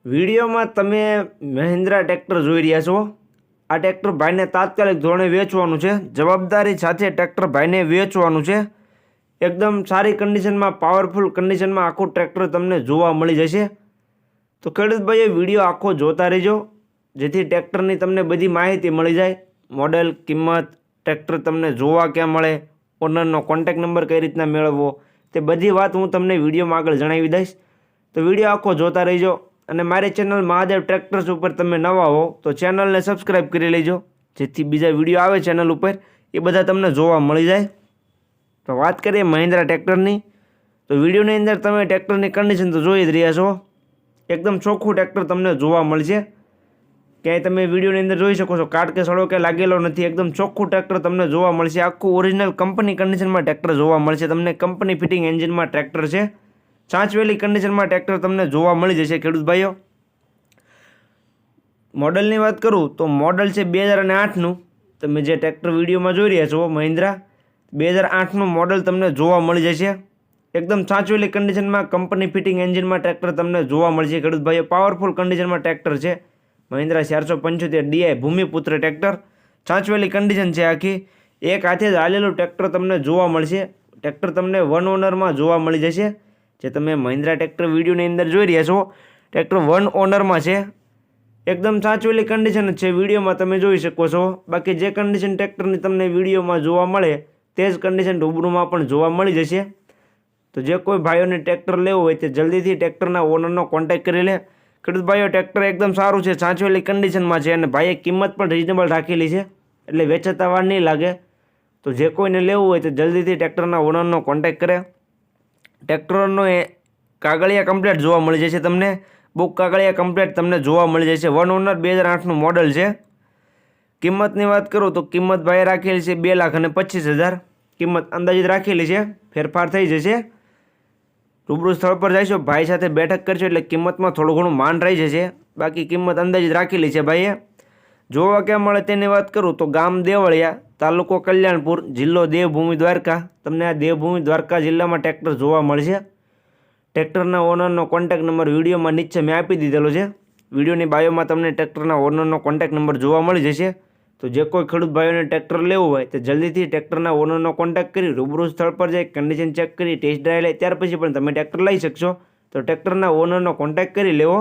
વિડીયોમાં તમે મહિન્દ્રા ટ્રેક્ટર જોઈ રહ્યા છો। આ ટ્રેક્ટર ભાઈને તાત્કાલિક ધોરણે વેચવાનું છે। જવાબદારી સાથે ટ્રેક્ટર ભાઈને વેચવાનું છે। એકદમ સારી કન્ડિશનમાં, પાવરફુલ કન્ડિશનમાં આખું ટ્રેક્ટર તમને જોવા મળી જશે। તો ખેડૂત ભાઈઓ વિડીયો આખો જોતા રહેજો, જેથી ટ્રેક્ટરની તમને બધી માહિતી મળી જાય। મોડેલ, કિંમત, ટ્રેક્ટર તમને જોવા ક્યાં મળે, ઓનરનો કોન્ટેક્ટ નંબર કઈ રીતના મેળવવો, તે બધી વાત હું તમને વિડીયોમાં આગળ જણાવી દઈશ। તો વિડીયો આખો જોતા રહેજો। અને મારી ચેનલ મહાદેવ ટ્રેક્ટર્સ ઉપર તમે નવા હો તો ચેનલને સબસ્ક્રાઈબ કરી લેજો, જેથી બીજા વિડીયો આવે ચેનલ ઉપર એ બધા તમને જોવા મળી જાય। તો વાત કરીએ મહિન્દ્રા ટ્રેક્ટરની, તો વિડીયોની અંદર તમે ટ્રેક્ટરની કન્ડિશન તો જોઈ જ રહ્યા છો। એકદમ ચોખ્ખું ટ્રેક્ટર તમને જોવા મળશે। ક્યાંય તમે વિડીયોની અંદર જોઈ શકો છો કાટ કે સડો કે લાગેલો નથી। એકદમ ચોખ્ખું ટ્રેક્ટર તમને જોવા મળશે। આખું ઓરિજિનલ કંપની કન્ડિશનમાં ટ્રેક્ટર જોવા મળશે તમને। કંપની ફિટિંગ એન્જિનમાં ટ્રેક્ટર છે। સાચવેલી કન્ડિશનમાં ટ્રેક્ટર તમને જોવા મળી જશે ખેડૂત ભાઈઓ। મોડલની વાત કરું તો મોડલ છે 2008નું। તમે જે ટ્રેક્ટર વિડીયોમાં જોઈ રહ્યા છો મહિન્દ્રા 2008નું મોડલ તમને જોવા મળી જશે। એકદમ સાચવેલી કન્ડિશનમાં કંપની ફિટિંગ એન્જિનમાં ટ્રેક્ટર તમને જોવા મળશે ખેડૂત ભાઈઓ। પાવરફુલ કન્ડિશનમાં ટ્રેક્ટર છે મહિન્દ્રા 475 DI ભૂમિપુત્ર ટ્રેક્ટર। સાચવેલી કન્ડિશન છે આખી। એક હાથે જ હાલેલું ટ્રેક્ટર તમને જોવા મળશે। ટ્રેક્ટર તમને વન ઓનરમાં જોવા મળી જશે। જે તમે મહિન્દ્રા ટ્રેક્ટર વિડીયોની અંદર જોઈ રહ્યા છો ટ્રેક્ટર વન ઓનરમાં છે। એકદમ સાચવેલી કન્ડિશન જ છે, વિડીયોમાં તમે જોઈ શકો છો। બાકી જે કન્ડિશન ટ્રેક્ટરની તમને વિડીયોમાં જોવા મળે તે જ કન્ડિશન રૂબરૂમાં પણ જોવા મળી જશે। તો જે કોઈ ભાઈઓને ટ્રેક્ટર લેવું હોય તે જલ્દીથી ટ્રેક્ટરના ઓનરનો કોન્ટેક્ટ કરી લે। ખેડૂત ભાઈઓ ટ્રેક્ટર એકદમ સારું છે, સાચવેલી કન્ડિશનમાં છે અને ભાઈએ કિંમત પણ રિઝનેબલ રાખેલી છે, એટલે વેચાતા વાર નહીં લાગે। તો જે કોઈને લેવું હોય તો જલ્દીથી ટ્રેક્ટરના ઓનરનો કોન્ટેક્ટ કરે। ટ્રેક્ટરનો એ કાગળિયા કમ્પ્લેટ જોવા મળી જશે તમને। બુક કાગળિયા કમ્પ્લેટ તમને જોવા મળી જશે। વન ઓનર 2008નું મોડલ છે। કિંમતની વાત કરું તો કિંમત ભાઈએ રાખેલી છે 2,25,000। કિંમત અંદાજિત રાખેલી છે, ફેરફાર થઈ જશે। રૂબરૂ સ્થળ પર જઈશો, ભાઈ સાથે બેઠક કરશો એટલે કિંમતમાં થોડું ઘણું માન રહી જશે। બાકી કિંમત અંદાજિત રાખેલી છે ભાઈએ। જોવા ક્યાં મળે તેની વાત કરું તો ગામ દેવળિયા, તાલુકો કલ્યાણપુર, જિલ્લો દેવભૂમિ દ્વારકા। તમને આ દેવભૂમિ દ્વારકા જિલ્લામાં ટ્રેક્ટર જોવા મળશે। ટ્રેક્ટરના ઓનરનો કોન્ટેક્ટ નંબર વિડીયોમાં નીચે મેં આપી દીધેલો છે। વિડીયોની બાયોમાં તમને ટ્રેક્ટરના ઓનરનો કોન્ટેક્ટ નંબર જોવા મળી જશે। તો જે કોઈ ખેડૂત ભાઈઓને ટ્રેક્ટર લેવું હોય તો જલ્દીથી ટ્રેક્ટરના ઓનરનો કોન્ટેક્ટ કરી રૂબરૂ સ્થળ પર જઈ કન્ડિશન ચેક કરી ટેસ્ટ ડ્રાઈવ લે ત્યાર પછી પણ તમે ટ્રેક્ટર લઈ શકશો। તો ટ્રેક્ટરના ઓનરનો કોન્ટેક્ટ કરી લેવો।